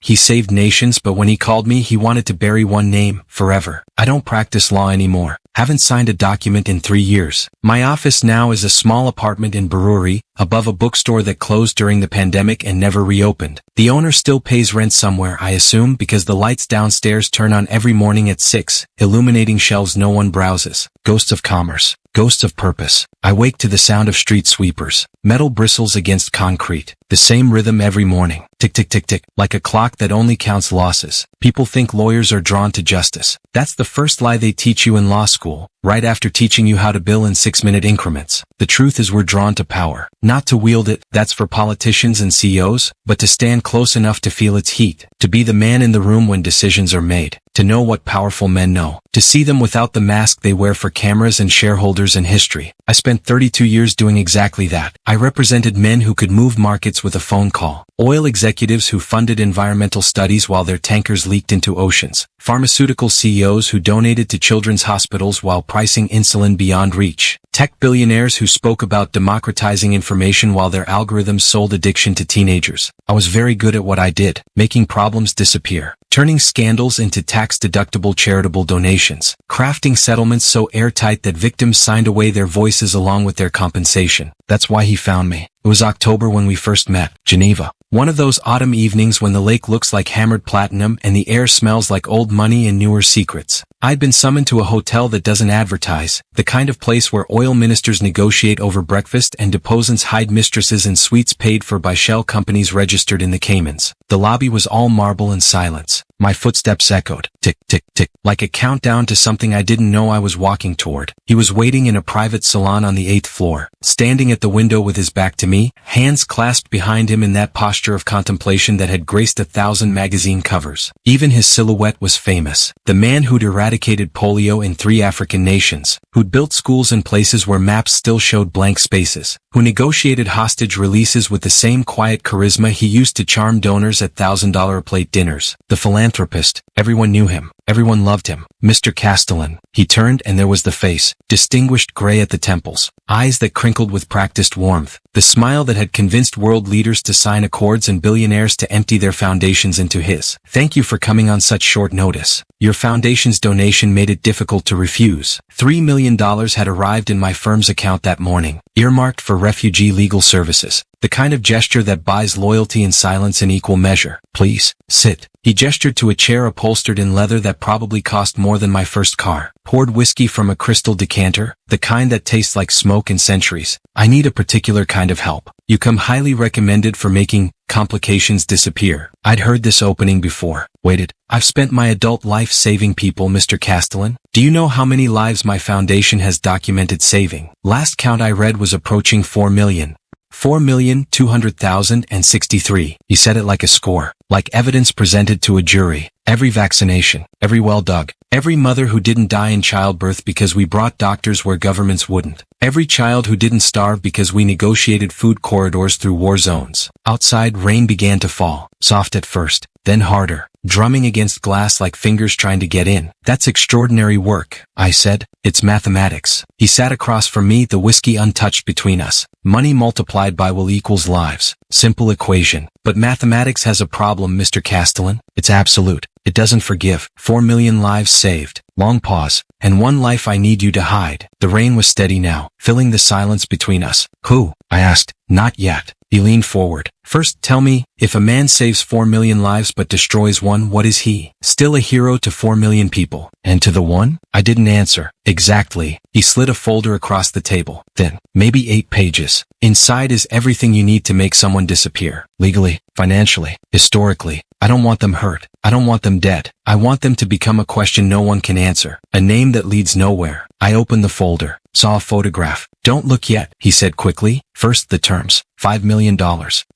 He saved nations, but when he called me, he wanted to bury one name forever. I don't practice law anymore. Haven't signed a document in 3 years. My office now is a small apartment in Brewery, above a bookstore that closed during the pandemic and never reopened. The owner still pays rent somewhere, I assume, because the lights downstairs turn on every morning at 6, illuminating shelves no one browses. Ghosts of commerce. Ghosts of purpose. I wake to the sound of street sweepers. Metal bristles against concrete. The same rhythm every morning. Tick tick tick tick, like a clock that only counts losses. People think lawyers are drawn to justice. That's the first lie they teach you in law school, right after teaching you how to bill in 6-minute increments. The truth is we're drawn to power. Not to wield it, that's for politicians and CEOs, but to stand close enough to feel its heat. To be the man in the room when decisions are made. To know what powerful men know. To see them without the mask they wear for cameras and shareholders in history. I spent 32 years doing exactly that. I represented men who could move markets with a phone call. Oil executives who funded environmental studies while their tankers leaked into oceans. Pharmaceutical CEOs who donated to children's hospitals while pricing insulin beyond reach. Tech billionaires who spoke about democratizing information while their algorithms sold addiction to teenagers. I was very good at what I did, making problems disappear. Turning scandals into tax-deductible charitable donations. Crafting settlements so airtight that victims signed away their voices along with their compensation. That's why he found me. It was October when we first met. Geneva. One of those autumn evenings when the lake looks like hammered platinum and the air smells like old money and newer secrets. I'd been summoned to a hotel that doesn't advertise, the kind of place where oil ministers negotiate over breakfast and deposants hide mistresses in suites paid for by shell companies registered in the Caymans. The lobby was all marble and silence. My footsteps echoed, tick, tick, tick, like a countdown to something I didn't know I was walking toward. He was waiting in a private salon on the 8th floor, standing at the window with his back to me, hands clasped behind him in that posture of contemplation that had graced 1,000 magazine covers. Even his silhouette was famous. The man who'd eradicated polio in 3 African nations, who'd built schools in places where maps still showed blank spaces, who negotiated hostage releases with the same quiet charisma he used to charm donors at $1,000-a-plate dinners. The Philanthropist. Everyone knew him. Everyone loved him. Mr. Castellan. He turned and there was the face, distinguished gray at the temples, eyes that crinkled with practiced warmth, the smile that had convinced world leaders to sign accords and billionaires to empty their foundations into his. Thank you for coming on such short notice. Your foundation's donation made it difficult to refuse. $3 million had arrived in my firm's account that morning, earmarked for refugee legal services. The kind of gesture that buys loyalty and silence in equal measure. Please, sit. He gestured to a chair upholstered in leather that probably cost more than my first car. Poured whiskey from a crystal decanter, the kind that tastes like smoke in centuries. I need a particular kind of help. You come highly recommended for making complications disappear. I'd heard this opening before. Waited. I've spent my adult life saving people, Mr. Castellan. Do you know how many lives my foundation has documented saving? Last count I read was approaching 4 million. 4,200,063. He said it like a score, like evidence presented to a jury. Every vaccination, every well dug, every mother who didn't die in childbirth because we brought doctors where governments wouldn't. Every child who didn't starve because we negotiated food corridors through war zones. Outside, rain began to fall, soft at first, then harder, drumming against glass like fingers trying to get in. That's extraordinary work, I said. It's mathematics. He sat across from me, the whiskey untouched between us. Money multiplied by will equals lives. Simple equation. But mathematics has a problem, Mr. Castellan. It's absolute. It doesn't forgive. 4 million lives saved. Long pause. And one life I need you to hide. The rain was steady now, filling the silence between us. Who? I asked. Not yet. He leaned forward. First, tell me, if a man saves 4 million lives but destroys one, what is he? Still a hero to 4 million people. And to the one? I didn't answer. Exactly. He slid a folder across the table. Thin. Maybe 8 pages. Inside is everything you need to make someone disappear. Legally, financially, historically. I don't want them hurt. I don't want them dead. I want them to become a question no one can answer. A name that leads nowhere. I opened the folder. Saw a photograph. Don't look yet, he said quickly. First, the terms. $5 million.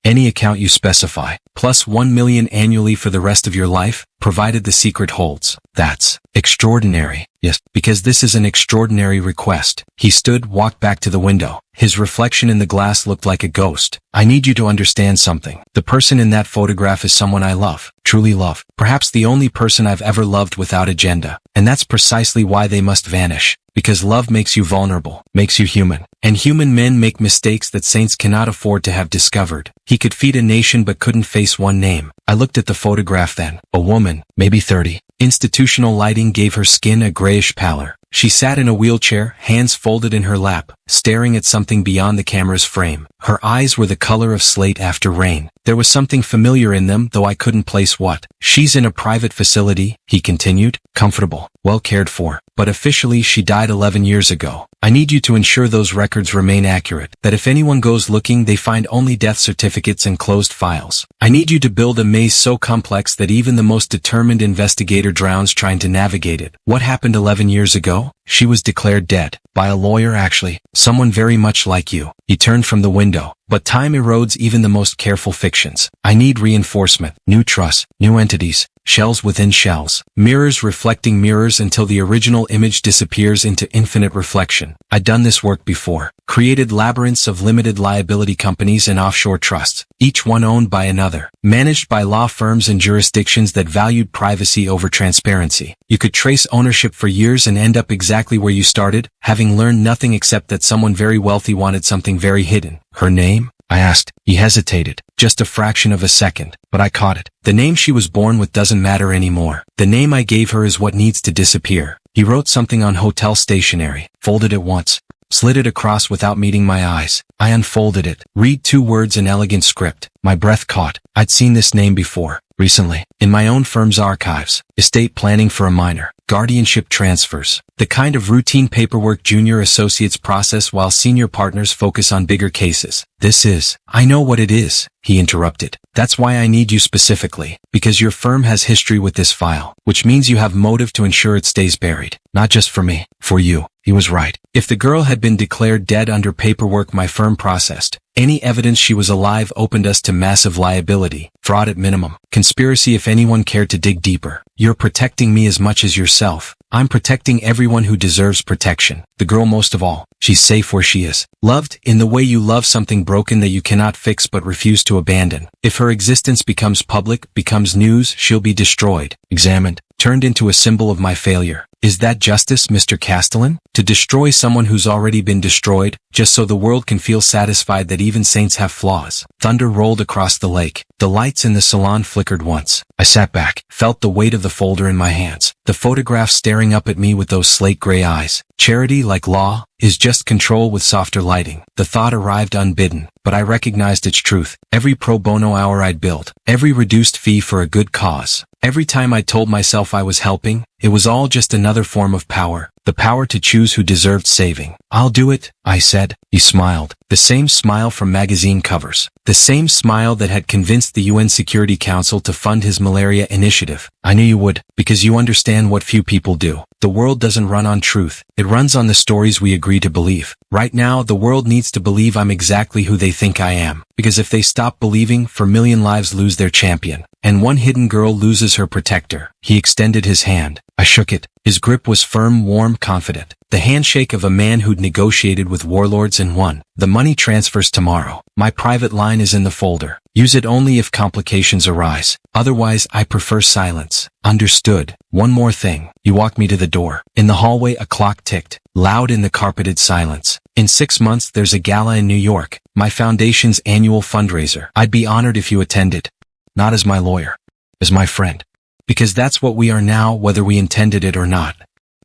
Any account you specify. Plus 1 million annually for the rest of your life, provided the secret holds. That's extraordinary. Yes, because this is an extraordinary request. He stood, walked back to the window. His reflection in the glass looked like a ghost. I need you to understand something. The person in that photograph is someone I love. Truly love. Perhaps the only person I've ever loved without agenda. And that's precisely why they must vanish. Because love makes you vulnerable, makes you human. And human men make mistakes that saints cannot afford to have discovered. He could feed a nation but couldn't face one name. I looked at the photograph then. A woman, maybe 30. Institutional lighting gave her skin a grayish pallor. She sat in a wheelchair, hands folded in her lap, staring at something beyond the camera's frame. Her eyes were the color of slate after rain. There was something familiar in them, though I couldn't place what. She's in a private facility, he continued, comfortable, well cared for. But officially she died 11 years ago. I need you to ensure those records remain accurate, that if anyone goes looking they find only death certificates and closed files. I need you to build a maze so complex that even the most determined investigator drowns trying to navigate it. What happened 11 years ago? She was declared dead. By a lawyer actually. Someone very much like you. He turned from the window. But time erodes even the most careful fictions. I need reinforcement, new trusts, new entities, shells within shells, mirrors reflecting mirrors until the original image disappears into infinite reflection. I'd done this work before. Created labyrinths of limited liability companies and offshore trusts, each one owned by another, managed by law firms and jurisdictions that valued privacy over transparency. You could trace ownership for years and end up exactly where you started, having learned nothing except that someone very wealthy wanted something very hidden. Her name? I asked. He hesitated, just a fraction of a second, but I caught it. The name she was born with doesn't matter anymore. The name I gave her is what needs to disappear. He wrote something on hotel stationery, folded it once, slid it across without meeting my eyes. I unfolded it. Read 2 words in elegant script. My breath caught. I'd seen this name before, recently, in my own firm's archives. Estate planning for a minor. Guardianship transfers. The kind of routine paperwork junior associates process while senior partners focus on bigger cases. This is. I know what it is, he interrupted. That's why I need you specifically, because your firm has history with this file, which means you have motive to ensure it stays buried. Not just for me, for you. He was right. If the girl had been declared dead under paperwork my firm processed, any evidence she was alive opened us to massive liability, fraud at minimum, conspiracy if anyone cared to dig deeper. You're protecting me as much as yourself. I'm protecting everyone who deserves protection. The girl most of all. She's safe where she is. Loved in the way you love something broken that you cannot fix but refuse to abandon. If her existence becomes public, becomes news, she'll be destroyed, examined, turned into a symbol of my failure. Is that justice, Mr. Castellan? To destroy someone who's already been destroyed, just so the world can feel satisfied that even saints have flaws. Thunder rolled across the lake. The lights in the salon flickered once. I sat back, felt the weight of the folder in my hands. The photograph staring up at me with those slate gray eyes. Charity, like law, is just control with softer lighting. The thought arrived unbidden, but I recognized its truth. Every pro bono hour I'd billed, every reduced fee for a good cause, every time I told myself I was helping, it was all just another form of power. The power to choose who deserved saving. I'll do it, I said. He smiled. The same smile from magazine covers. The same smile that had convinced the UN Security Council to fund his malaria initiative. I knew you would, because you understand what few people do. The world doesn't run on truth. It runs on the stories we agree to believe. Right now, the world needs to believe I'm exactly who they think I am. Because if they stop believing, 4 million lives lose their champion. And one hidden girl loses her protector. He extended his hand. I shook it. His grip was firm, warm, confident. The handshake of a man who'd negotiated with warlords and won. The money transfers tomorrow. My private line is in the folder. Use it only if complications arise. Otherwise, I prefer silence. Understood. One more thing. He walked me to the door. In the hallway, a clock ticked, loud in the carpeted silence. In 6 months, there's a gala in New York. My foundation's annual fundraiser. I'd be honored if you attended. Not as my lawyer. As my friend. Because that's what we are now, whether we intended it or not.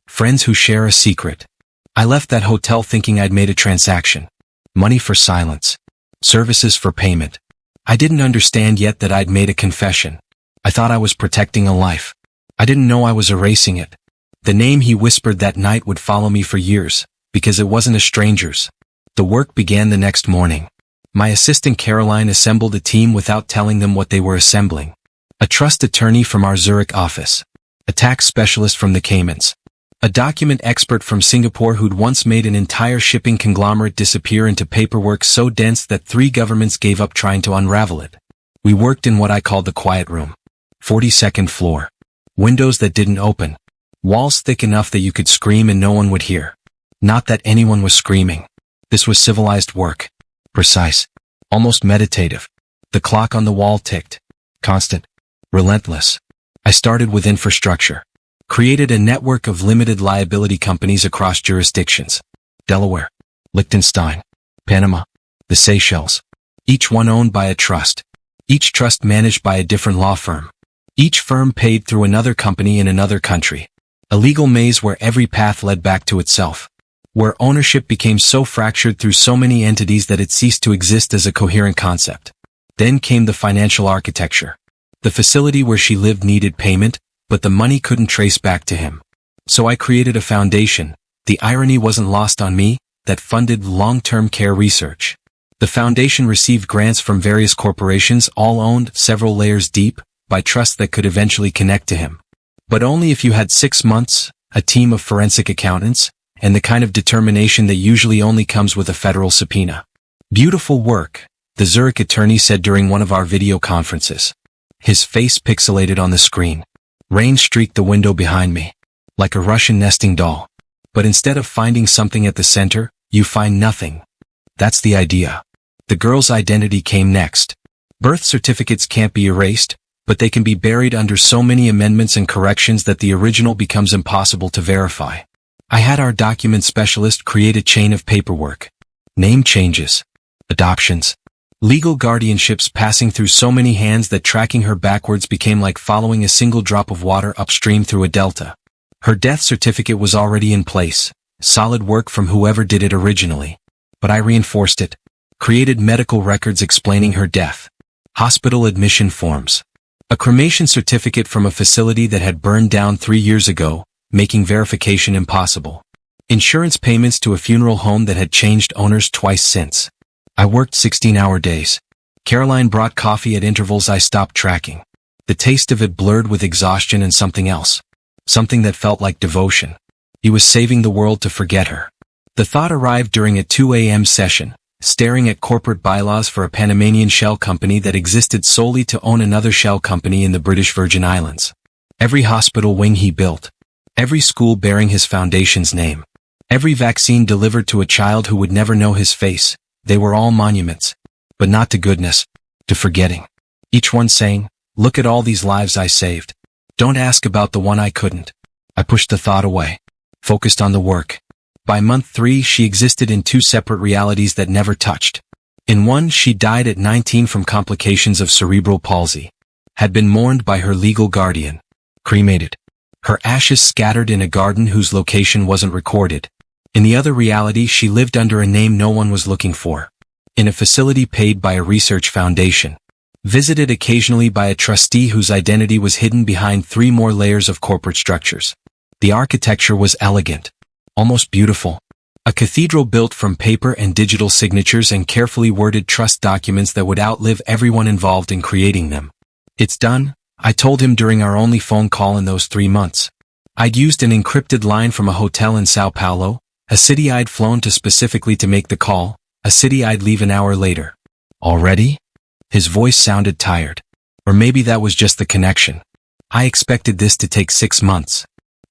Friends who share a secret. I left that hotel thinking I'd made a transaction. Money for silence. Services for payment. I didn't understand yet that I'd made a confession. I thought I was protecting a life. I didn't know I was erasing it. The name he whispered that night would follow me for years, because it wasn't a stranger's. The work began the next morning. My assistant Caroline assembled a team without telling them what they were assembling. A trust attorney from our Zurich office. A tax specialist from the Caymans. A document expert from Singapore who'd once made an entire shipping conglomerate disappear into paperwork so dense that 3 governments gave up trying to unravel it. We worked in what I called the quiet room. 42nd floor. Windows that didn't open. Walls thick enough that you could scream and no one would hear. Not that anyone was screaming. This was civilized work. Precise. Almost meditative. The clock on the wall ticked. Constant. Relentless. I started with infrastructure. Created a network of limited liability companies across jurisdictions. Delaware, Liechtenstein, Panama, the Seychelles. Each one owned by a trust. Each trust managed by a different law firm. Each firm paid through another company in another country. A legal maze where every path led back to itself. Where ownership became so fractured through so many entities that it ceased to exist as a coherent concept. Then came the financial architecture. The facility where she lived needed payment, but the money couldn't trace back to him. So I created a foundation, the irony wasn't lost on me, that funded long-term care research. The foundation received grants from various corporations all owned, several layers deep, by trusts that could eventually connect to him. But only if you had 6 months, a team of forensic accountants, and the kind of determination that usually only comes with a federal subpoena. Beautiful work, the Zurich attorney said during one of our video conferences. His face pixelated on the screen. Rain streaked the window behind me, like a Russian nesting doll. But instead of finding something at the center, you find nothing. That's the idea. The girl's identity came next. Birth certificates can't be erased, but they can be buried under so many amendments and corrections that the original becomes impossible to verify. I had our document specialist create a chain of paperwork. Name changes. Adoptions. Legal guardianships passing through so many hands that tracking her backwards became like following a single drop of water upstream through a delta. Her death certificate was already in place. Solid work from whoever did it originally. But I reinforced it. Created medical records explaining her death. Hospital admission forms. A cremation certificate from a facility that had burned down 3 years ago, making verification impossible. Insurance payments to a funeral home that had changed owners twice since. I worked 16-hour days. Caroline brought coffee at intervals I stopped tracking. The taste of it blurred with exhaustion and something else. Something that felt like devotion. He was saving the world to forget her. The thought arrived during a 2 a.m. session, staring at corporate bylaws for a Panamanian shell company that existed solely to own another shell company in the British Virgin Islands. Every hospital wing he built. Every school bearing his foundation's name. Every vaccine delivered to a child who would never know his face. They were all monuments. But not to goodness. To forgetting. Each one saying, look at all these lives I saved. Don't ask about the one I couldn't. I pushed the thought away. Focused on the work. By month 3 she existed in 2 separate realities that never touched. In one she died at 19 from complications of cerebral palsy. Had been mourned by her legal guardian. Cremated. Her ashes scattered in a garden whose location wasn't recorded. In the other reality she lived under a name no one was looking for. In a facility paid by a research foundation. Visited occasionally by a trustee whose identity was hidden behind 3 more layers of corporate structures. The architecture was elegant. Almost beautiful. A cathedral built from paper and digital signatures and carefully worded trust documents that would outlive everyone involved in creating them. It's done, I told him during our only phone call in those 3 months. I'd used an encrypted line from a hotel in Sao Paulo, a city I'd flown to specifically to make the call, a city I'd leave an hour later. Already? His voice sounded tired. Or maybe that was just the connection. I expected this to take 6 months.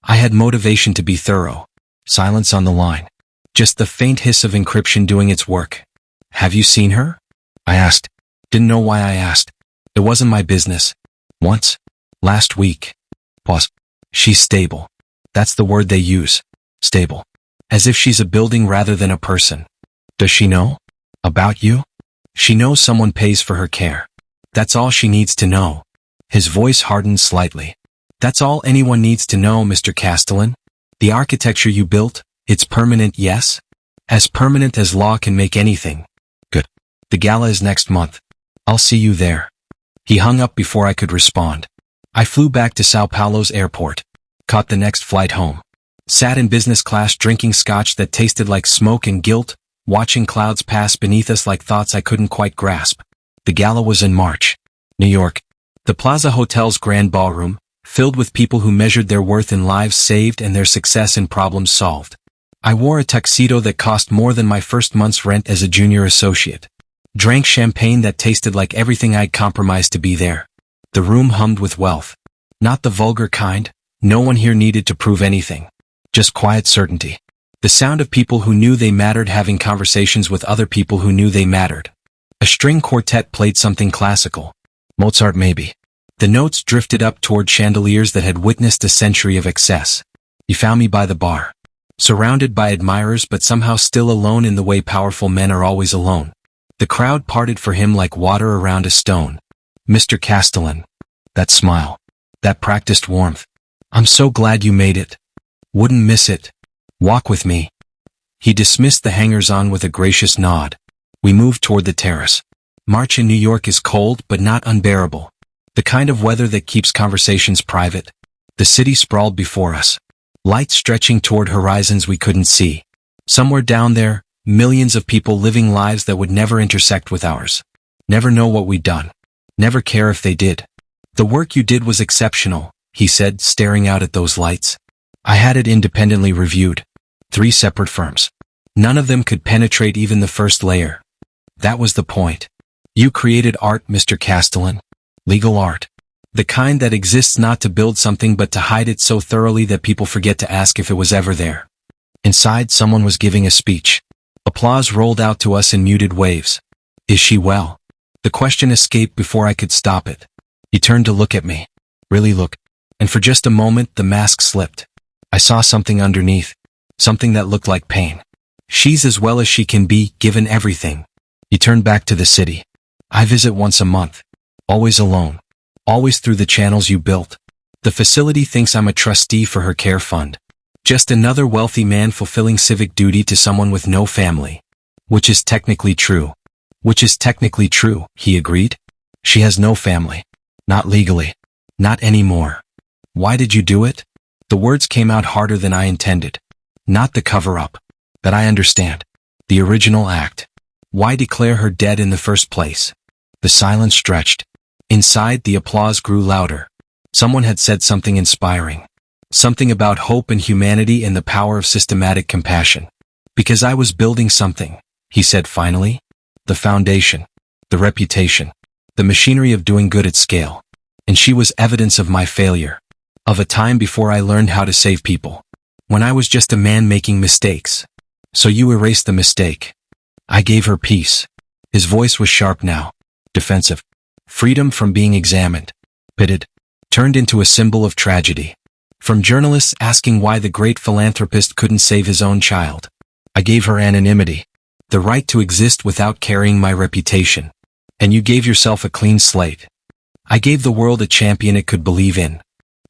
I had motivation to be thorough. Silence on the line. Just the faint hiss of encryption doing its work. Have you seen her? I asked. Didn't know why I asked. It wasn't my business. Once. Last week. Pause. She's stable. That's the word they use. Stable. As if she's a building rather than a person. Does she know? About you? She knows someone pays for her care. That's all she needs to know. His voice hardened slightly. That's all anyone needs to know, Mr. Castellan. The architecture you built, it's permanent, yes? As permanent as law can make anything. Good. The gala is next month. I'll see you there. He hung up before I could respond. I flew back to Sao Paulo's airport. Caught the next flight home. Sat in business class drinking scotch that tasted like smoke and guilt, watching clouds pass beneath us like thoughts I couldn't quite grasp. The gala was in March. New York. The Plaza Hotel's grand ballroom, filled with people who measured their worth in lives saved and their success in problems solved. I wore a tuxedo that cost more than my first month's rent as a junior associate. Drank champagne that tasted like everything I'd compromised to be there. The room hummed with wealth. Not the vulgar kind, no one here needed to prove anything. Just quiet certainty. The sound of people who knew they mattered having conversations with other people who knew they mattered. A string quartet played something classical. Mozart maybe. The notes drifted up toward chandeliers that had witnessed a century of excess. He found me by the bar, surrounded by admirers but somehow still alone in the way powerful men are always alone. The crowd parted for him like water around a stone. Mr. Castellan. That smile. That practiced warmth. I'm so glad you made it. Wouldn't miss it. Walk with me. He dismissed the hangers-on with a gracious nod. We moved toward the terrace. March in New York is cold but not unbearable. The kind of weather that keeps conversations private. The city sprawled before us. Lights stretching toward horizons we couldn't see. Somewhere down there, millions of people living lives that would never intersect with ours. Never know what we'd done. Never care if they did. The work you did was exceptional, he said, staring out at those lights. I had it independently reviewed. 3 separate firms. None of them could penetrate even the first layer. That was the point. You created art, Mr. Castellan. Legal art. The kind that exists not to build something but to hide it so thoroughly that people forget to ask if it was ever there. Inside, someone was giving a speech. Applause rolled out to us in muted waves. Is she well? The question escaped before I could stop it. He turned to look at me. Really look. And for just a moment, the mask slipped. I saw something underneath. Something that looked like pain. She's as well as she can be, given everything. He turned back to the city. I visit once a month. Always alone. Always through the channels you built. The facility thinks I'm a trustee for her care fund. Just another wealthy man fulfilling civic duty to someone with no family. Which is technically true. Which is technically true, he agreed. She has no family. Not legally. Not anymore. Why did you do it? The words came out harder than I intended. Not the cover-up. That I understand. The original act. Why declare her dead in the first place? The silence stretched. Inside, the applause grew louder. Someone had said something inspiring. Something about hope and humanity and the power of systematic compassion. Because I was building something, he said finally. The foundation. The reputation. The machinery of doing good at scale. And she was evidence of my failure. Of a time before I learned how to save people. When I was just a man making mistakes. So you erased the mistake. I gave her peace. His voice was sharp now. Defensive. Freedom from being examined. Pitted. Turned into a symbol of tragedy. From journalists asking why the great philanthropist couldn't save his own child. I gave her anonymity. The right to exist without carrying my reputation. And you gave yourself a clean slate. I gave the world a champion it could believe in.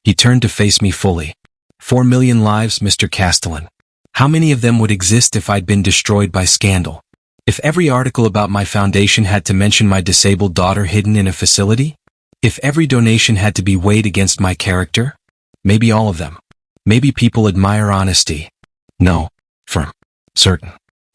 He turned to face me fully. 4 million lives, Mr. Castellan. How many of them would exist if I'd been destroyed by scandal? If every article about my foundation had to mention my disabled daughter hidden in a facility? If every donation had to be weighed against my character? Maybe all of them. Maybe people admire honesty. No. Firm. Certain.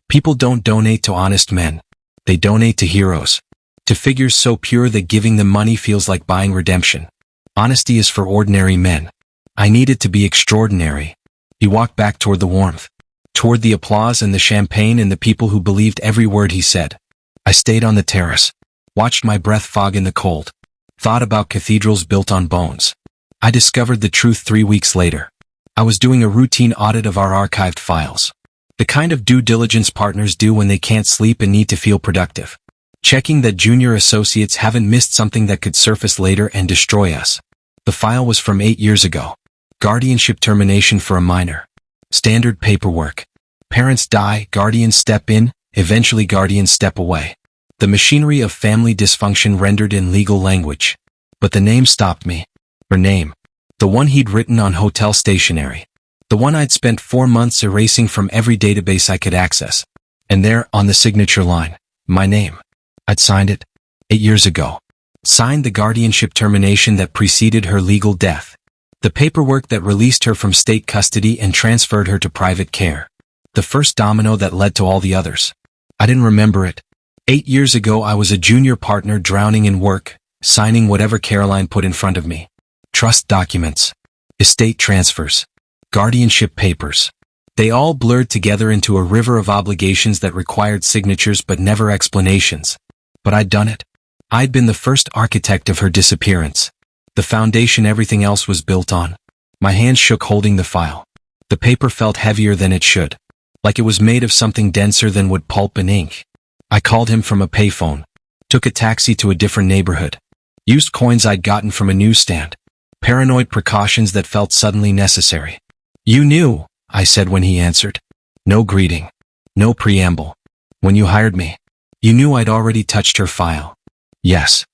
People don't donate to honest men. They donate to heroes. To figures so pure that giving them money feels like buying redemption. Honesty is for ordinary men. I needed to be extraordinary. He walked back toward the warmth. Toward the applause and the champagne and the people who believed every word he said. I stayed on the terrace. Watched my breath fog in the cold. Thought about cathedrals built on bones. I discovered the truth 3 weeks later. I was doing a routine audit of our archived files. The kind of due diligence partners do when they can't sleep and need to feel productive. Checking that junior associates haven't missed something that could surface later and destroy us. The file was from 8 years ago. Guardianship termination for a minor. Standard paperwork. Parents die, guardians step in, eventually guardians step away. The machinery of family dysfunction rendered in legal language. But the name stopped me. Her name. The one he'd written on hotel stationery. The one I'd spent 4 months erasing from every database I could access. And there, on the signature line, my name. I'd signed it 8 years ago. Signed the guardianship termination that preceded her legal death. The paperwork that released her from state custody and transferred her to private care. The first domino that led to all the others. I didn't remember it. 8 years ago I was a junior partner drowning in work, signing whatever Caroline put in front of me. Trust documents. Estate transfers. Guardianship papers. They all blurred together into a river of obligations that required signatures but never explanations. But I'd done it. I'd been the first architect of her disappearance. The foundation everything else was built on. My hands shook holding the file. The paper felt heavier than it should. Like it was made of something denser than would pulp and ink. I called him from a payphone. Took a taxi to a different neighborhood. Used coins I'd gotten from a newsstand. Paranoid precautions that felt suddenly necessary. "You knew," I said when he answered. No greeting. No preamble. "When you hired me, you knew I'd already touched her file." "Yes.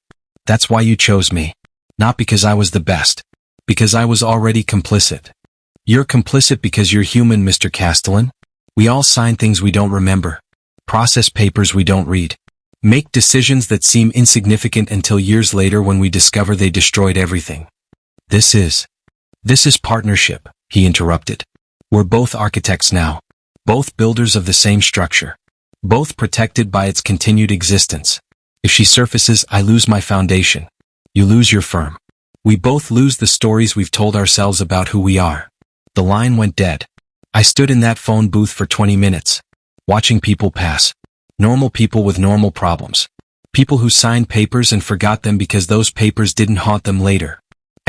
That's why you chose me. Not because I was the best. Because I was already complicit." "You're complicit because you're human, Mr. Castellan. We all sign things we don't remember. Process papers we don't read. Make decisions that seem insignificant until years later when we discover they destroyed everything." This is partnership," he interrupted. "We're both architects now. Both builders of the same structure. Both protected by its continued existence. If she surfaces, I lose my foundation. You lose your firm. We both lose the stories we've told ourselves about who we are." The line went dead. I stood in that phone booth for 20 minutes, watching people pass. Normal people with normal problems. People who signed papers and forgot them because those papers didn't haunt them later.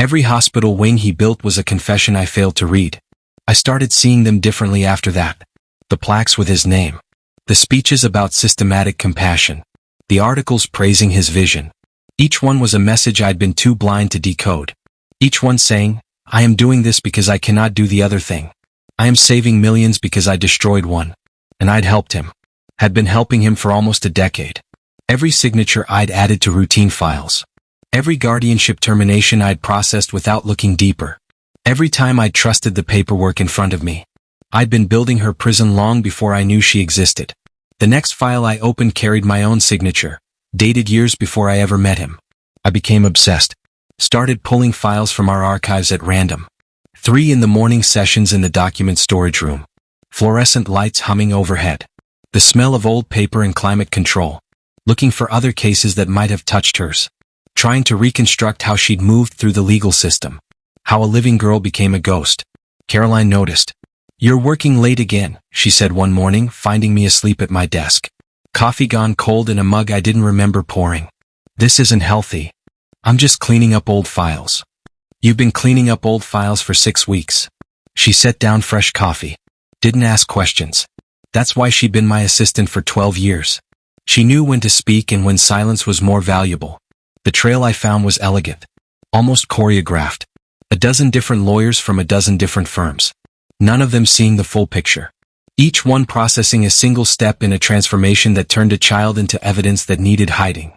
Every hospital wing he built was a confession I failed to read. I started seeing them differently after that. The plaques with his name. The speeches about systematic compassion. The articles praising his vision. Each one was a message I'd been too blind to decode. Each one saying, "I am doing this because I cannot do the other thing. I am saving millions because I destroyed one." And I'd helped him. Had been helping him for almost a decade. Every signature I'd added to routine files. Every guardianship termination I'd processed without looking deeper. Every time I'd trusted the paperwork in front of me. I'd been building her prison long before I knew she existed. The next file I opened carried my own signature, dated years before I ever met him. I became obsessed. Started pulling files from our archives at random. 3 in the morning sessions in the document storage room. Fluorescent lights humming overhead. The smell of old paper and climate control. Looking for other cases that might have touched hers. Trying to reconstruct how she'd moved through the legal system. How a living girl became a ghost. Caroline noticed. "You're working late again," she said one morning, finding me asleep at my desk. Coffee gone cold in a mug I didn't remember pouring. "This isn't healthy. I'm just cleaning up old files." "You've been cleaning up old files for 6 weeks. She set down fresh coffee. Didn't ask questions. That's why she'd been my assistant for 12 years. She knew when to speak and when silence was more valuable. The trail I found was elegant. Almost choreographed. A dozen different lawyers from a dozen different firms. None of them seeing the full picture. Each one processing a single step in a transformation that turned a child into evidence that needed hiding.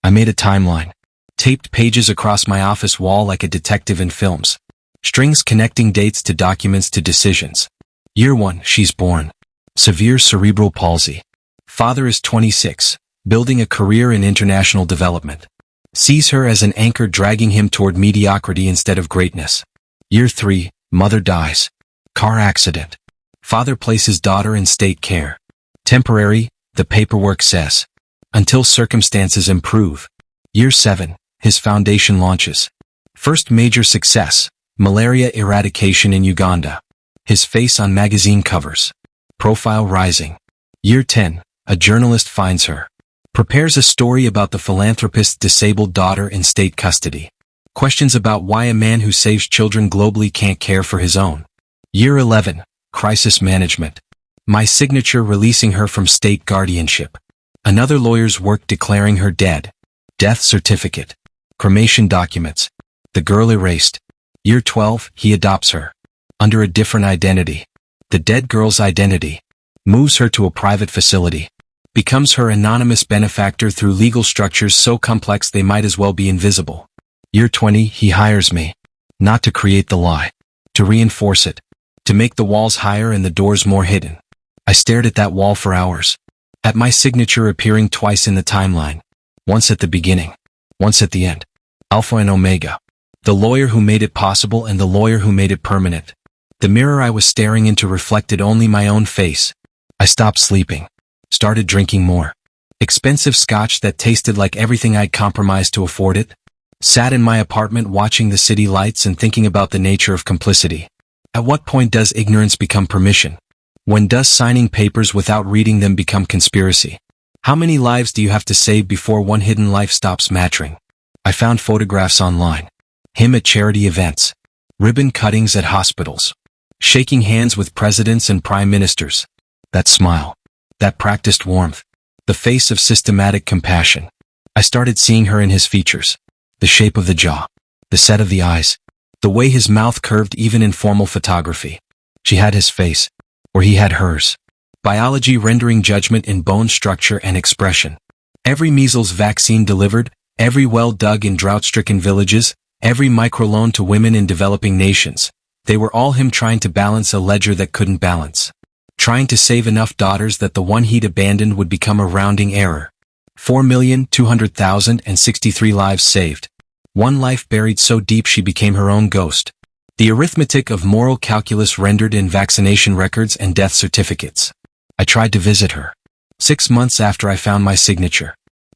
I made a timeline. Taped pages across my office wall like a detective in films. Strings connecting dates to documents to decisions. Year 1, she's born. Severe cerebral palsy. Father is 26, building a career in international development. Sees her as an anchor dragging him toward mediocrity instead of greatness. Year 3, mother dies. Car accident. Father places daughter in state care. Temporary, the paperwork says. Until circumstances improve. Year 7, his foundation launches. First major success, malaria eradication in Uganda. His face on magazine covers. Profile rising. Year 10, a journalist finds her. Prepares a story about the philanthropist's disabled daughter in state custody. Questions about why a man who saves children globally can't care for his own. Year 11, crisis management. My signature releasing her from state guardianship. Another lawyer's work declaring her dead. Death certificate. Cremation documents. The girl erased. Year 12, he adopts her. Under a different identity. The dead girl's identity. Moves her to a private facility. Becomes her anonymous benefactor through legal structures so complex they might as well be invisible. Year 20, he hires me. Not to create the lie. To reinforce it. To make the walls higher and the doors more hidden. I stared at that wall for hours. At my signature appearing twice in the timeline. Once at the beginning. Once at the end. Alpha and Omega. The lawyer who made it possible and the lawyer who made it permanent. The mirror I was staring into reflected only my own face. I stopped sleeping. Started drinking more. Expensive scotch that tasted like everything I'd compromised to afford it. Sat in my apartment watching the city lights and thinking about the nature of complicity. At what point does ignorance become permission? When does signing papers without reading them become conspiracy? How many lives do you have to save before one hidden life stops mattering? I found photographs online. Him at charity events. Ribbon cuttings at hospitals. Shaking hands with presidents and prime ministers. That smile. That practiced warmth. The face of systematic compassion. I started seeing her in his features. The shape of the jaw. The set of the eyes. The way his mouth curved even in formal photography. She had his face. Or he had hers. Biology rendering judgment in bone structure and expression. Every measles vaccine delivered, every well dug in drought-stricken villages, every microloan to women in developing nations. They were all him trying to balance a ledger that couldn't balance. Trying to save enough daughters that the one he'd abandoned would become a rounding error. 4,200,063 lives saved. One life buried so deep she became her own ghost. The arithmetic of moral calculus rendered in vaccination records and death certificates. I tried to visit her. 6 months after I found my signature.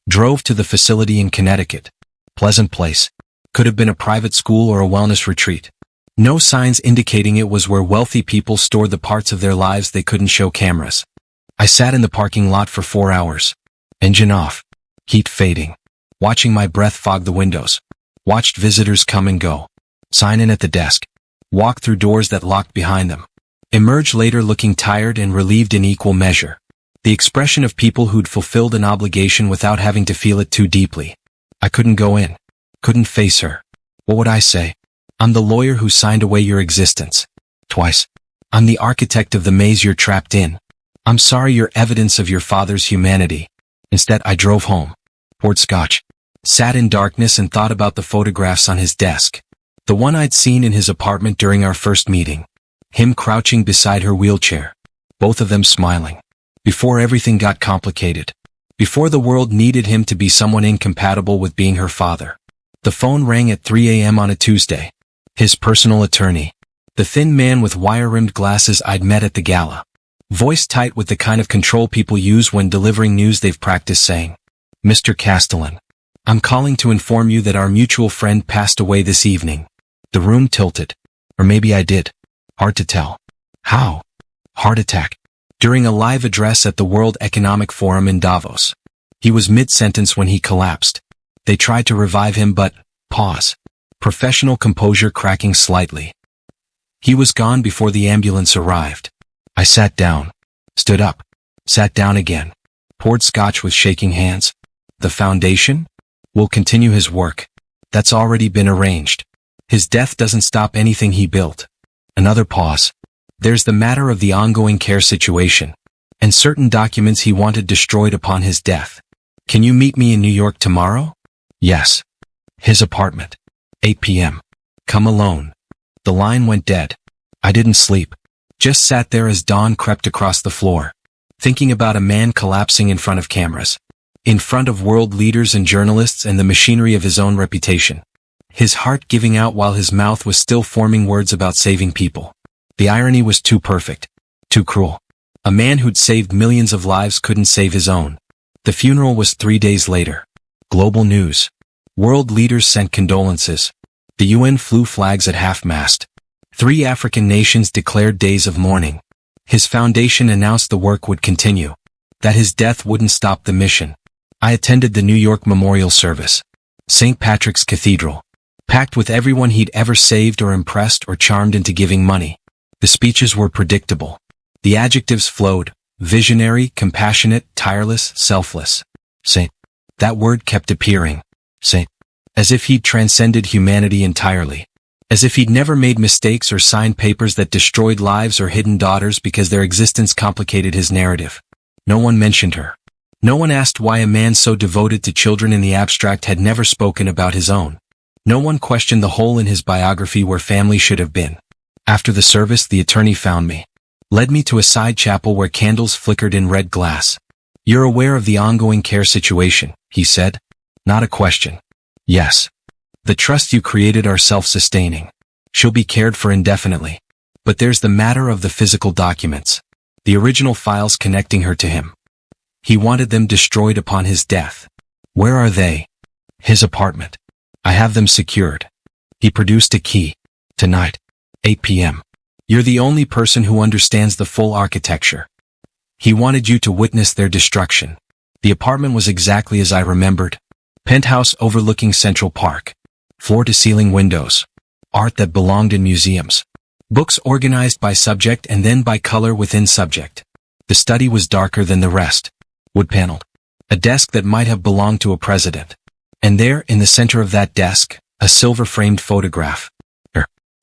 Drove to the facility in Connecticut. Pleasant place. Could have been a private school or a wellness retreat. No signs indicating it was where wealthy people stored the parts of their lives they couldn't show cameras. I sat in the parking lot for 4 hours. Engine off. Heat fading. Watching my breath fog the windows. Watched visitors come and go. Sign in at the desk. Walk through doors that locked behind them. Emerge later looking tired and relieved in equal measure. The expression of people who'd fulfilled an obligation without having to feel it too deeply. I couldn't go in. Couldn't face her. What would I say? I'm the lawyer who signed away your existence. Twice. I'm the architect of the maze you're trapped in. I'm sorry you're evidence of your father's humanity. Instead, I drove home. Poured scotch. Sat in darkness and thought about the photographs on his desk. The one I'd seen in his apartment during our first meeting. Him crouching beside her wheelchair. Both of them smiling. Before everything got complicated. Before the world needed him to be someone incompatible with being her father. The phone rang at 3 a.m. on a Tuesday. His personal attorney. The thin man with wire-rimmed glasses I'd met at the gala. Voice tight with the kind of control people use when delivering news they've practiced saying. Mr. Castellan. I'm calling to inform you that our mutual friend passed away this evening. The room tilted. Or maybe I did. Hard to tell. How? Heart attack. During a live address at the World Economic Forum in Davos. He was mid-sentence when he collapsed. They tried to revive him but, pause. Professional composure cracking slightly. He was gone before the ambulance arrived. I sat down. Stood up. Sat down again. Poured scotch with shaking hands. The foundation? Will continue his work. That's already been arranged. His death doesn't stop anything he built. Another pause. There's the matter of the ongoing care situation. And certain documents he wanted destroyed upon his death. Can you meet me in New York tomorrow? Yes. His apartment. 8 p.m. Come alone. The line went dead. I didn't sleep. Just sat there as dawn crept across the floor. Thinking about a man collapsing in front of cameras. In front of world leaders and journalists and the machinery of his own reputation. His heart giving out while his mouth was still forming words about saving people. The irony was too perfect. Too cruel. A man who'd saved millions of lives couldn't save his own. The funeral was 3 days later. Global news. World leaders sent condolences. The UN flew flags at half-mast. 3 African nations declared days of mourning. His foundation announced the work would continue. That his death wouldn't stop the mission. I attended the New York memorial service. St. Patrick's Cathedral. Packed with everyone he'd ever saved or impressed or charmed into giving money. The speeches were predictable. The adjectives flowed. Visionary, compassionate, tireless, selfless. Saint. That word kept appearing. Saint. As if he'd transcended humanity entirely. As if he'd never made mistakes or signed papers that destroyed lives or hidden daughters because their existence complicated his narrative. No one mentioned her. No one asked why a man so devoted to children in the abstract had never spoken about his own. No one questioned the hole in his biography where family should have been. After the service, the attorney found me. Led me to a side chapel where candles flickered in red glass. You're aware of the ongoing care situation, he said. Not a question. Yes. The trust you created are self-sustaining. She'll be cared for indefinitely. But there's the matter of the physical documents. The original files connecting her to him. He wanted them destroyed upon his death. Where are they? His apartment. I have them secured. He produced a key. Tonight. 8 p.m. You're the only person who understands the full architecture. He wanted you to witness their destruction. The apartment was exactly as I remembered. Penthouse overlooking Central Park. Floor-to-ceiling windows. Art that belonged in museums. Books organized by subject and then by color within subject. The study was darker than the rest. Wood-paneled. A desk that might have belonged to a president. And there, in the center of that desk, a silver-framed photograph.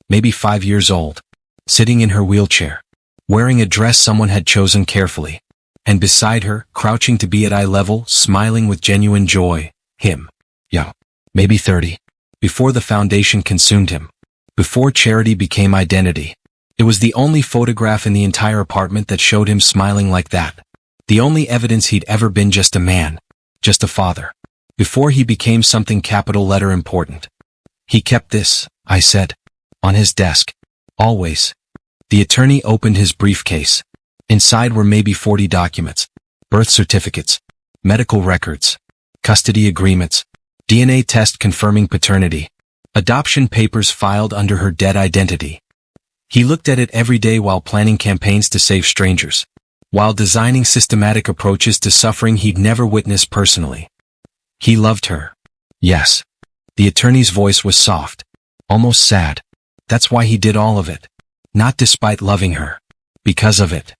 Maybe 5 years old. Sitting in her wheelchair. Wearing a dress someone had chosen carefully. And beside her, crouching to be at eye level, smiling with genuine joy, him. Young. Maybe 30. Before the foundation consumed him. Before charity became identity. It was the only photograph in the entire apartment that showed him smiling like that. The only evidence he'd ever been just a man. Just a father. Before he became something capital letter important. He kept this, I said. On his desk. Always. The attorney opened his briefcase. Inside were maybe 40 documents. Birth certificates. Medical records. Custody agreements. DNA test confirming paternity. Adoption papers filed under her dead identity. He looked at it every day while planning campaigns to save strangers. While designing systematic approaches to suffering he'd never witnessed personally. He loved her. Yes. The attorney's voice was soft. Almost sad. That's why he did all of it. Not despite loving her. Because of it.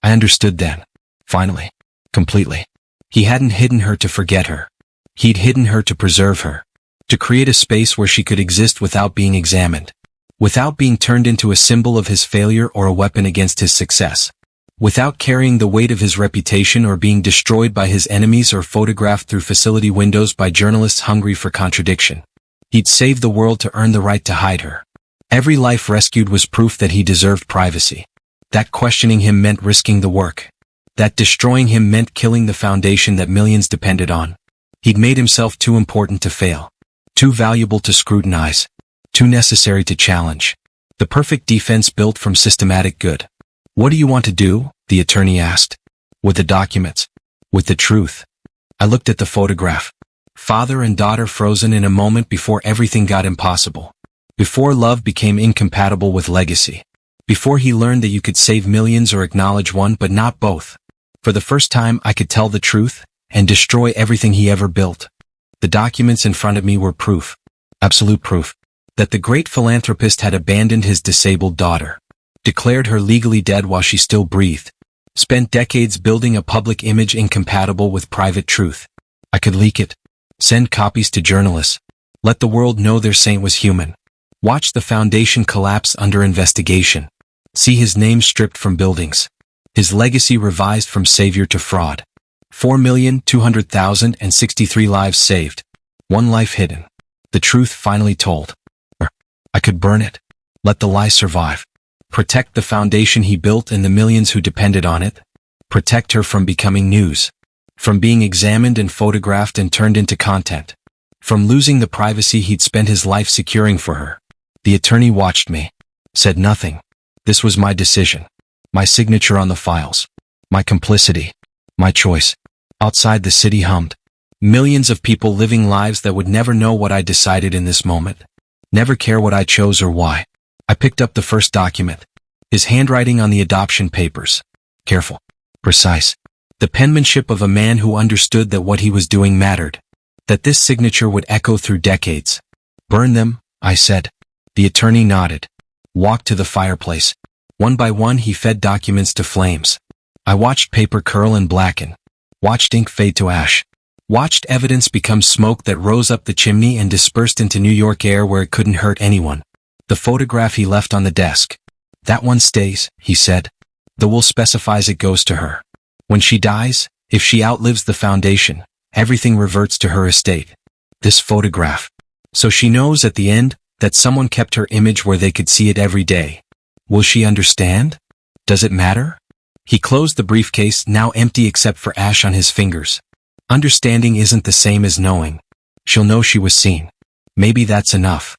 I understood then. Finally. Completely. He hadn't hidden her to forget her. He'd hidden her to preserve her. To create a space where she could exist without being examined. Without being turned into a symbol of his failure or a weapon against his success. Without carrying the weight of his reputation or being destroyed by his enemies or photographed through facility windows by journalists hungry for contradiction. He'd saved the world to earn the right to hide her. Every life rescued was proof that he deserved privacy. That questioning him meant risking the work. That destroying him meant killing the foundation that millions depended on. He'd made himself too important to fail. Too valuable to scrutinize. Too necessary to challenge. The perfect defense built from systematic good. What do you want to do? The attorney asked. With the documents. With the truth. I looked at the photograph. Father and daughter frozen in a moment before everything got impossible. Before love became incompatible with legacy. Before he learned that you could save millions or acknowledge one but not both. For the first time I could tell the truth and destroy everything he ever built. The documents in front of me were proof. Absolute proof. That the great philanthropist had abandoned his disabled daughter. Declared her legally dead while she still breathed. Spent decades building a public image incompatible with private truth. I could leak it. Send copies to journalists. Let the world know their saint was human. Watch the foundation collapse under investigation. See his name stripped from buildings. His legacy revised from savior to fraud. 4,200,063 lives saved. One life hidden. The truth finally told. I could burn it. Let the lie survive. Protect the foundation he built and the millions who depended on it. Protect her from becoming news. From being examined and photographed and turned into content. From losing the privacy he'd spent his life securing for her. The attorney watched me. Said nothing. This was my decision. My signature on the files. My complicity. My choice. Outside the city hummed. Millions of people living lives that would never know what I decided in this moment. Never care what I chose or why. I picked up the first document. His handwriting on the adoption papers. Careful. Precise. The penmanship of a man who understood that what he was doing mattered. That this signature would echo through decades. Burn them, I said. The attorney nodded. Walked to the fireplace. One by one he fed documents to flames. I watched paper curl and blacken. Watched ink fade to ash. Watched evidence become smoke that rose up the chimney and dispersed into New York air where it couldn't hurt anyone. The photograph he left on the desk. That one stays, he said. The will specifies it goes to her. When she dies, if she outlives the foundation, everything reverts to her estate. This photograph. So she knows at the end that someone kept her image where they could see it every day. Will she understand? Does it matter? He closed the briefcase, now empty except for ash on his fingers. Understanding isn't the same as knowing. She'll know she was seen. Maybe that's enough.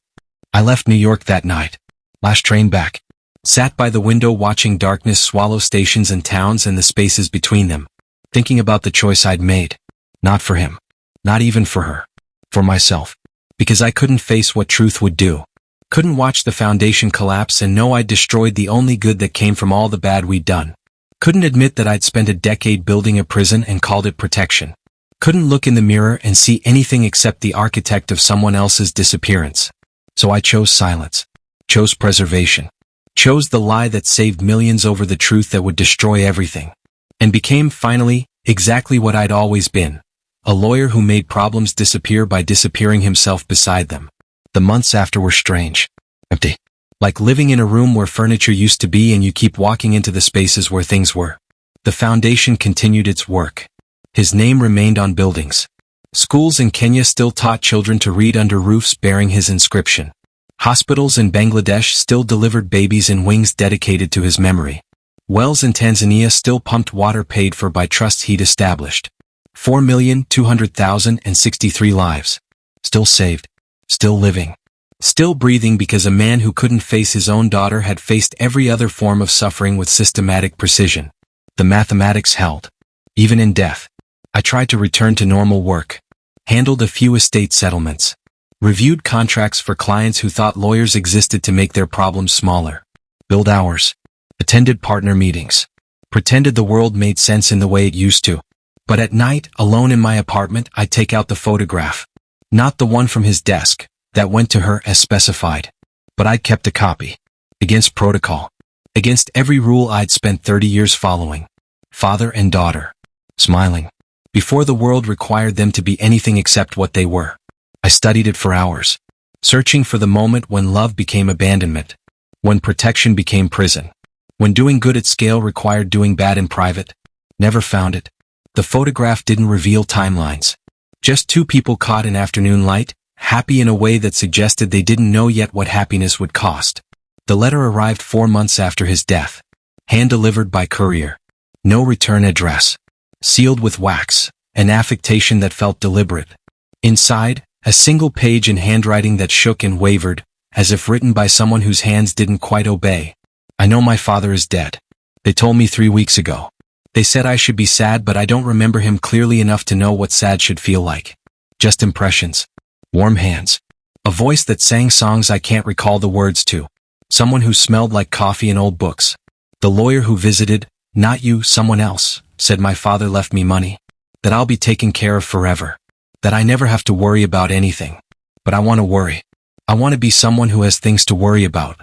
I left New York that night. Last train back. Sat by the window watching darkness swallow stations and towns and the spaces between them. Thinking about the choice I'd made. Not for him. Not even for her. For myself. Because I couldn't face what truth would do. Couldn't watch the foundation collapse and know I'd destroyed the only good that came from all the bad we'd done. Couldn't admit that I'd spent a decade building a prison and called it protection. Couldn't look in the mirror and see anything except the architect of someone else's disappearance. So I chose silence. Chose preservation. Chose the lie that saved millions over the truth that would destroy everything. And became, finally, exactly what I'd always been. A lawyer who made problems disappear by disappearing himself beside them. The months after were strange. Empty. Like living in a room where furniture used to be and you keep walking into the spaces where things were. The foundation continued its work. His name remained on buildings. Schools in Kenya still taught children to read under roofs bearing his inscription. Hospitals in Bangladesh still delivered babies in wings dedicated to his memory. Wells in Tanzania still pumped water paid for by trusts he'd established. 4,200,063 lives. Still saved. Still living. Still breathing because a man who couldn't face his own daughter had faced every other form of suffering with systematic precision. The mathematics held. Even in death. I tried to return to normal work. Handled a few estate settlements. Reviewed contracts for clients who thought lawyers existed to make their problems smaller. Billed hours. Attended partner meetings. Pretended the world made sense in the way it used to. But at night, alone in my apartment, I'd take out the photograph. Not the one from his desk, that went to her as specified. But I'd kept a copy. Against protocol. Against every rule I'd spent 30 years following. Father and daughter. Smiling. Before the world required them to be anything except what they were. I studied it for hours. Searching for the moment when love became abandonment. When protection became prison. When doing good at scale required doing bad in private. Never found it. The photograph didn't reveal timelines. Just two people caught in afternoon light, happy in a way that suggested they didn't know yet what happiness would cost. The letter arrived 4 months after his death. Hand-delivered by courier. No return address. Sealed with wax, an affectation that felt deliberate. Inside, a single page in handwriting that shook and wavered, as if written by someone whose hands didn't quite obey. I know my father is dead. They told me 3 weeks ago. They said I should be sad, but I don't remember him clearly enough to know what sad should feel like. Just impressions. Warm hands. A voice that sang songs I can't recall the words to. Someone who smelled like coffee and old books. The lawyer who visited, not you, someone else, said my father left me money. That I'll be taken care of forever. That I never have to worry about anything. But I want to worry. I want to be someone who has things to worry about.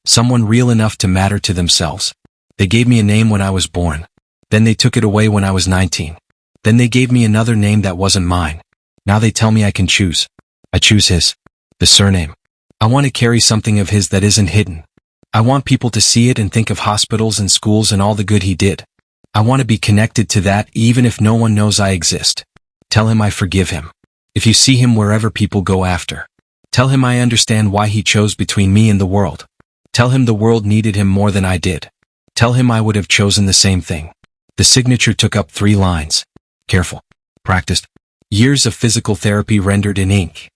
Someone real enough to matter to themselves. They gave me a name when I was born. Then they took it away when I was 19. Then they gave me another name that wasn't mine. Now they tell me I can choose. I choose his. The surname. I want to carry something of his that isn't hidden. I want people to see it and think of hospitals and schools and all the good he did. I want to be connected to that even if no one knows I exist. Tell him I forgive him. If you see him wherever people go after. Tell him I understand why he chose between me and the world. Tell him the world needed him more than I did. Tell him I would have chosen the same thing. The signature took up 3 lines. Careful. Practiced. Years of physical therapy rendered in ink.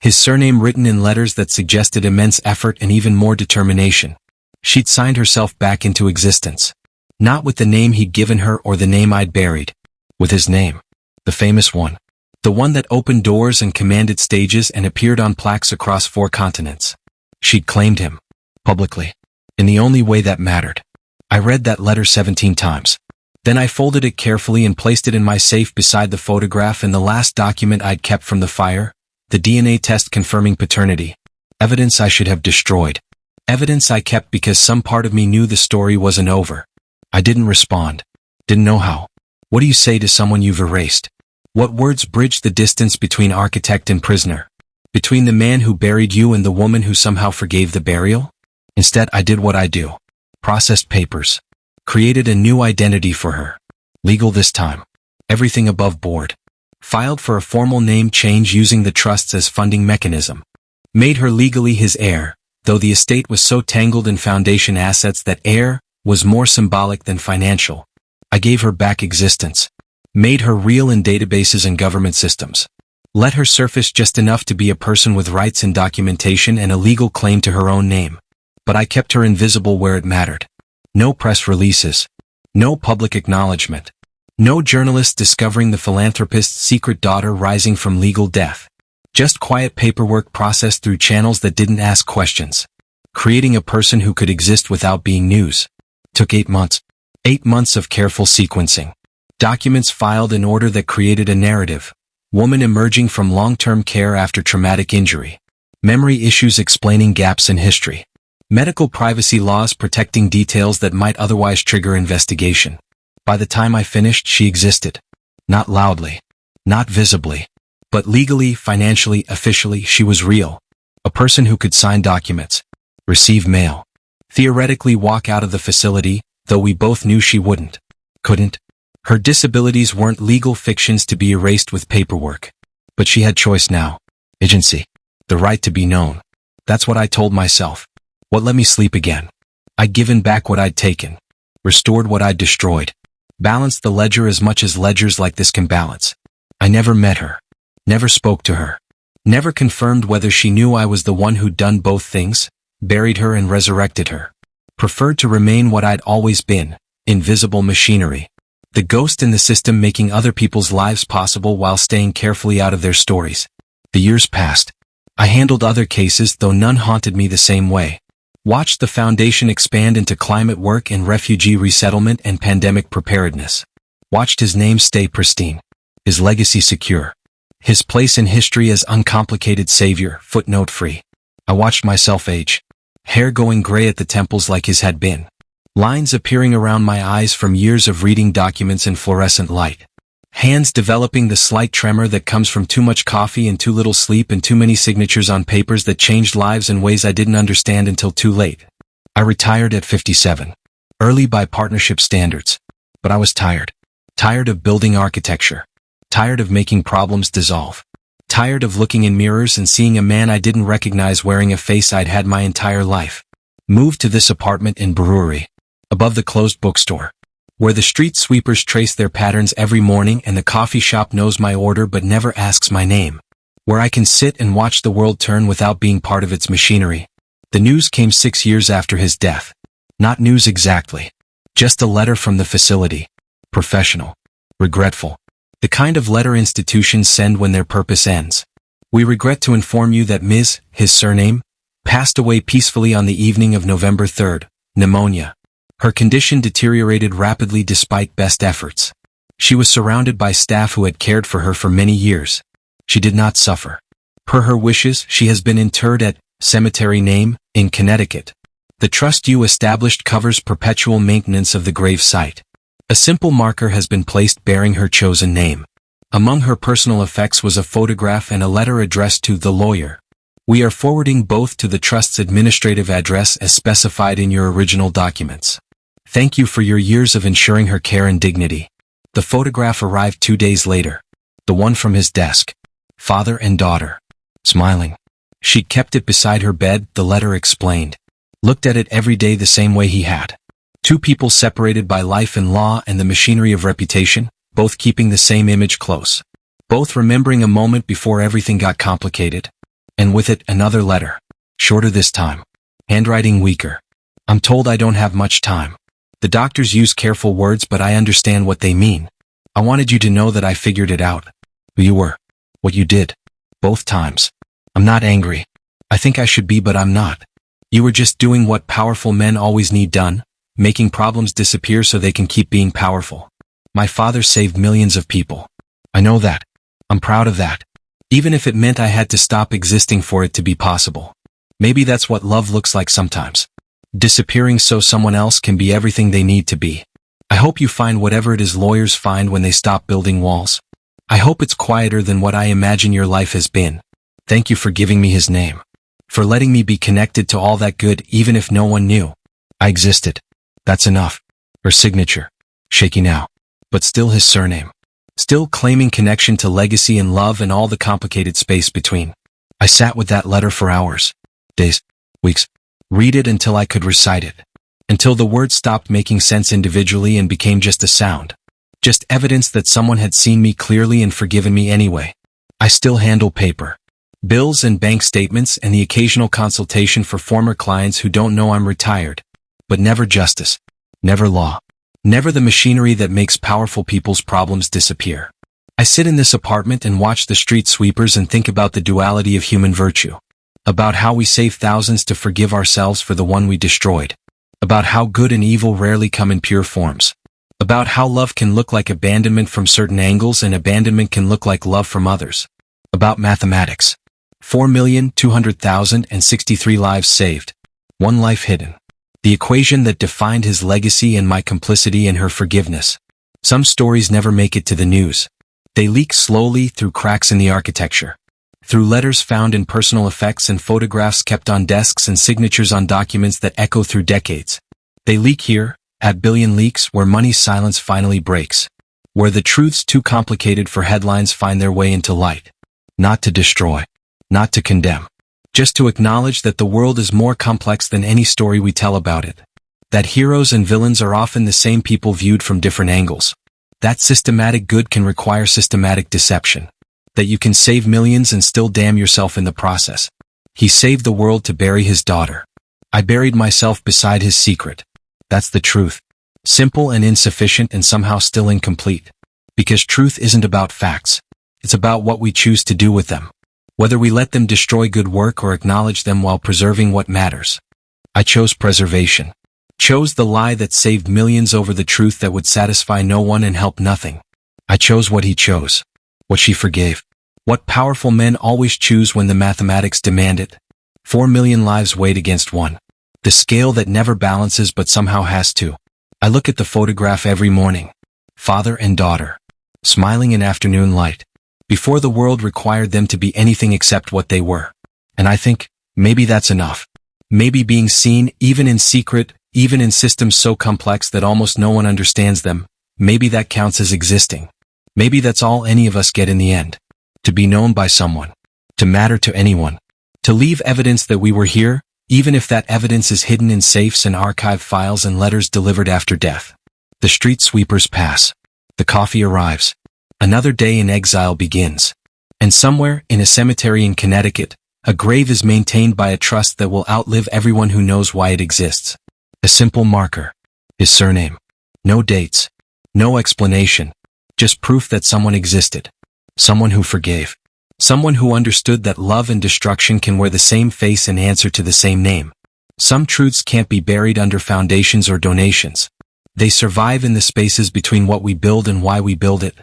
His surname written in letters that suggested immense effort and even more determination. She'd signed herself back into existence. Not with the name he'd given her or the name I'd buried. With his name. The famous one. The one that opened doors and commanded stages and appeared on plaques across 4 continents. She'd claimed him. Publicly. In the only way that mattered. I read that letter 17 times. Then I folded it carefully and placed it in my safe beside the photograph and the last document I'd kept from the fire, the DNA test confirming paternity. Evidence I should have destroyed. Evidence I kept because some part of me knew the story wasn't over. I didn't respond. Didn't know how. What do you say to someone you've erased? What words bridge the distance between architect and prisoner? Between the man who buried you and the woman who somehow forgave the burial? Instead, I did what I do. Processed papers. Created a new identity for her. Legal this time. Everything above board. Filed for a formal name change using the trusts as funding mechanism. Made her legally his heir, though the estate was so tangled in foundation assets that heir was more symbolic than financial. I gave her back existence. Made her real in databases and government systems. Let her surface just enough to be a person with rights and documentation and a legal claim to her own name. But I kept her invisible where it mattered. No press releases. No public acknowledgement. No journalists discovering the philanthropist's secret daughter rising from legal death. Just quiet paperwork processed through channels that didn't ask questions. Creating a person who could exist without being news. Took 8 months. 8 months of careful sequencing. Documents filed in order that created a narrative. Woman emerging from long-term care after traumatic injury. Memory issues explaining gaps in history. Medical privacy laws protecting details that might otherwise trigger investigation. By the time I finished, she existed. Not loudly. Not visibly. But legally, financially, officially, she was real. A person who could sign documents, receive mail, theoretically walk out of the facility, though we both knew she wouldn't. Couldn't. Her disabilities weren't legal fictions to be erased with paperwork. But she had choice now. Agency. The right to be known. That's what I told myself. What let me sleep again. I'd given back what I'd taken. Restored what I'd destroyed. Balanced the ledger as much as ledgers like this can balance. I never met her. Never spoke to her. Never confirmed whether she knew I was the one who'd done both things, buried her and resurrected her. Preferred to remain what I'd always been, invisible machinery. The ghost in the system making other people's lives possible while staying carefully out of their stories. The years passed. I handled other cases, though none haunted me the same way. Watched the foundation expand into climate work and refugee resettlement and pandemic preparedness. Watched his name stay pristine. His legacy secure. His place in history as uncomplicated savior, footnote-free. I watched myself age. Hair going gray at the temples like his had been. Lines appearing around my eyes from years of reading documents in fluorescent light. Hands developing the slight tremor that comes from too much coffee and too little sleep and too many signatures on papers that changed lives in ways I didn't understand until too late. I retired at 57. Early by partnership standards. But I was tired. Tired of building architecture. Tired of making problems dissolve. Tired of looking in mirrors and seeing a man I didn't recognize wearing a face I'd had my entire life. Moved to this apartment in Brewery, above the closed bookstore, where the street sweepers trace their patterns every morning and the coffee shop knows my order but never asks my name. Where I can sit and watch the world turn without being part of its machinery. The news came 6 years after his death. Not news exactly. Just a letter from the facility. Professional. Regretful. The kind of letter institutions send when their purpose ends. We regret to inform you that Ms., his surname, passed away peacefully on the evening of November 3rd, pneumonia. Her condition deteriorated rapidly despite best efforts. She was surrounded by staff who had cared for her for many years. She did not suffer. Per her wishes, she has been interred at Cemetery Name, in Connecticut. The trust you established covers perpetual maintenance of the grave site. A simple marker has been placed bearing her chosen name. Among her personal effects was a photograph and a letter addressed to the lawyer. We are forwarding both to the trust's administrative address as specified in your original documents. Thank you for your years of ensuring her care and dignity. The photograph arrived 2 days later. The one from his desk. Father and daughter. Smiling. She'd kept it beside her bed, the letter explained. Looked at it every day the same way he had. 2 people separated by life and law and the machinery of reputation, both keeping the same image close. Both remembering a moment before everything got complicated. And with it, another letter. Shorter this time. Handwriting weaker. I'm told I don't have much time. The doctors use careful words, but I understand what they mean. I wanted you to know that I figured it out. Who you were. What you did. Both times. I'm not angry. I think I should be, but I'm not. You were just doing what powerful men always need done. Making problems disappear so they can keep being powerful. My father saved millions of people. I know that. I'm proud of that. Even if it meant I had to stop existing for it to be possible. Maybe that's what love looks like sometimes. Disappearing so someone else can be everything they need to be. I hope you find whatever it is lawyers find when they stop building walls. I hope it's quieter than what I imagine your life has been. Thank you for giving me his name. For letting me be connected to all that good even if no one knew. I existed. That's enough. Her signature. Shaky now. But still his surname. Still claiming connection to legacy and love and all the complicated space between. I sat with that letter for hours. Days. Weeks. Read it until I could recite it. Until the words stopped making sense individually and became just a sound. Just evidence that someone had seen me clearly and forgiven me anyway. I still handle paper. Bills and bank statements and the occasional consultation for former clients who don't know I'm retired. But never justice. Never law. Never the machinery that makes powerful people's problems disappear. I sit in this apartment and watch the street sweepers and think about the duality of human virtue. About how we save thousands to forgive ourselves for the one we destroyed. About how good and evil rarely come in pure forms. About how love can look like abandonment from certain angles and abandonment can look like love from others. About mathematics. 4,200,063 lives saved. 1 life hidden. The equation that defined his legacy and my complicity in her forgiveness. Some stories never make it to the news. They leak slowly through cracks in the architecture. Through letters found in personal effects and photographs kept on desks and signatures on documents that echo through decades. They leak here, at Billion Leaks, where money's silence finally breaks. Where the truths too complicated for headlines find their way into light. Not to destroy. Not to condemn. Just to acknowledge that the world is more complex than any story we tell about it. That heroes and villains are often the same people viewed from different angles. That systematic good can require systematic deception. That you can save millions and still damn yourself in the process. He saved the world to bury his daughter. I buried myself beside his secret. That's the truth. Simple and insufficient and somehow still incomplete. Because truth isn't about facts. It's about what we choose to do with them. Whether we let them destroy good work or acknowledge them while preserving what matters. I chose preservation. Chose the lie that saved millions over the truth that would satisfy no one and help nothing. I chose what he chose. What she forgave. What powerful men always choose when the mathematics demand it. 4 million lives weighed against one. The scale that never balances but somehow has to. I look at the photograph every morning. Father and daughter. Smiling in afternoon light. Before the world required them to be anything except what they were. And I think, maybe that's enough. Maybe being seen, even in secret, even in systems so complex that almost no one understands them, maybe that counts as existing. Maybe that's all any of us get in the end. To be known by someone. To matter to anyone. To leave evidence that we were here, even if that evidence is hidden in safes and archive files and letters delivered after death. The street sweepers pass. The coffee arrives. Another day in exile begins. And somewhere, in a cemetery in Connecticut, a grave is maintained by a trust that will outlive everyone who knows why it exists. A simple marker. His surname. No dates. No explanation. Just proof that someone existed. Someone who forgave. Someone who understood that love and destruction can wear the same face and answer to the same name. Some truths can't be buried under foundations or donations. They survive in the spaces between what we build and why we build it.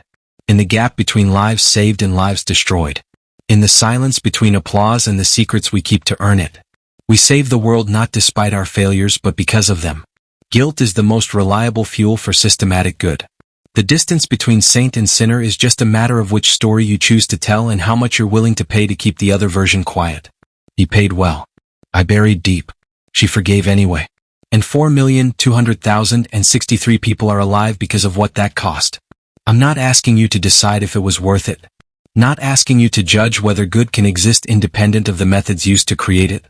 In the gap between lives saved and lives destroyed. In the silence between applause and the secrets we keep to earn it. We save the world not despite our failures but because of them. Guilt is the most reliable fuel for systematic good. The distance between saint and sinner is just a matter of which story you choose to tell and how much you're willing to pay to keep the other version quiet. He paid well. I buried deep. She forgave anyway. And 4,200,063 people are alive because of what that cost. I'm not asking you to decide if it was worth it. Not asking you to judge whether good can exist independent of the methods used to create it.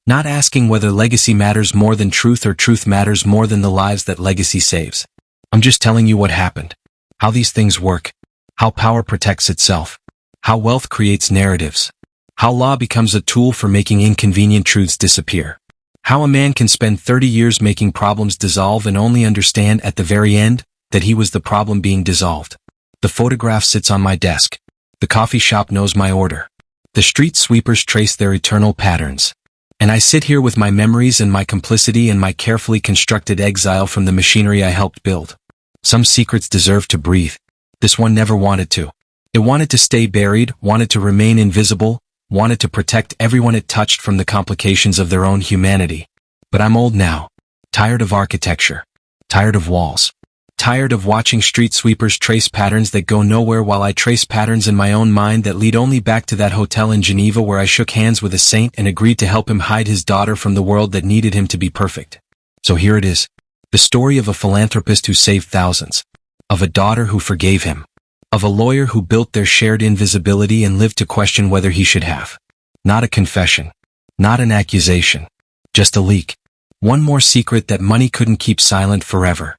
Not asking whether legacy matters more than truth or truth matters more than the lives that legacy saves. I'm just telling you what happened. How these things work. How power protects itself. How wealth creates narratives. How law becomes a tool for making inconvenient truths disappear. How a man can spend 30 years making problems dissolve and only understand at the very end that he was the problem being dissolved. The photograph sits on my desk. The coffee shop knows my order. The street sweepers trace their eternal patterns. And I sit here with my memories and my complicity and my carefully constructed exile from the machinery I helped build. Some secrets deserve to breathe. This one never wanted to. It wanted to stay buried, wanted to remain invisible, wanted to protect everyone it touched from the complications of their own humanity. But I'm old now. Tired of architecture. Tired of walls. Tired of watching street sweepers trace patterns that go nowhere while I trace patterns in my own mind that lead only back to that hotel in Geneva where I shook hands with a saint and agreed to help him hide his daughter from the world that needed him to be perfect. So here it is. The story of a philanthropist who saved thousands. Of a daughter who forgave him. Of a lawyer who built their shared invisibility and lived to question whether he should have. Not a confession. Not an accusation. Just a leak. One more secret that money couldn't keep silent forever.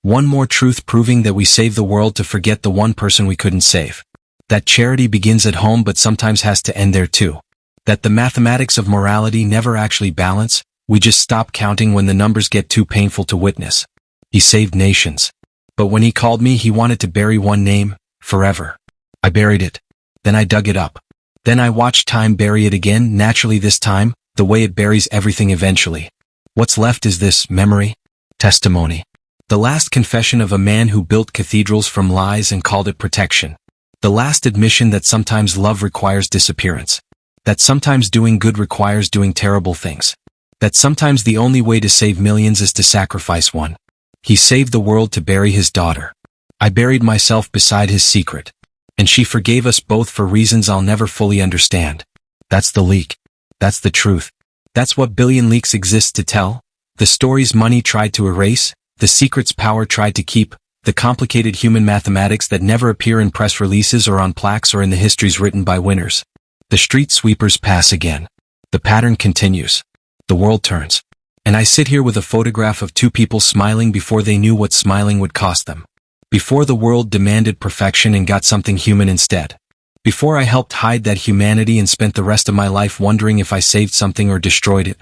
One more truth proving that we save the world to forget the one person we couldn't save. That charity begins at home but sometimes has to end there too. That the mathematics of morality never actually balance, we just stop counting when the numbers get too painful to witness. He saved nations. But when he called me he wanted to bury one name, forever. I buried it. Then I dug it up. Then I watched time bury it again, naturally this time, the way it buries everything eventually. What's left is this memory, testimony. The last confession of a man who built cathedrals from lies and called it protection. The last admission that sometimes love requires disappearance. That sometimes doing good requires doing terrible things. That sometimes the only way to save millions is to sacrifice one. He saved the world to bury his daughter. I buried myself beside his secret. And she forgave us both for reasons I'll never fully understand. That's the leak. That's the truth. That's what billion leaks exist to tell. The stories money tried to erase, the secrets power tried to keep, the complicated human mathematics that never appear in press releases or on plaques or in the histories written by winners. The street sweepers pass again. The pattern continues. The world turns. And I sit here with a photograph of two people smiling before they knew what smiling would cost them. Before the world demanded perfection and got something human instead. Before I helped hide that humanity and spent the rest of my life wondering if I saved something or destroyed it.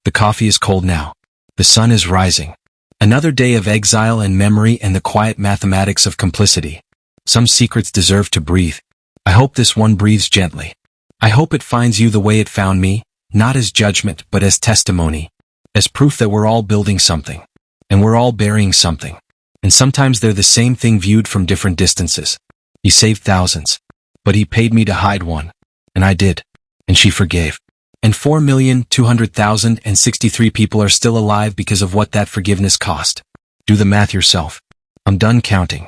The coffee is cold now. The sun is rising. Another day of exile and memory and the quiet mathematics of complicity. Some secrets deserve to breathe. I hope this one breathes gently. I hope it finds you the way it found me, not as judgment but as testimony. As proof that we're all building something. And we're all burying something. And sometimes they're the same thing viewed from different distances. He saved thousands. But he paid me to hide one. And I did. And she forgave. And 4,200,063 people are still alive because of what that forgiveness cost. Do the math yourself. I'm done counting.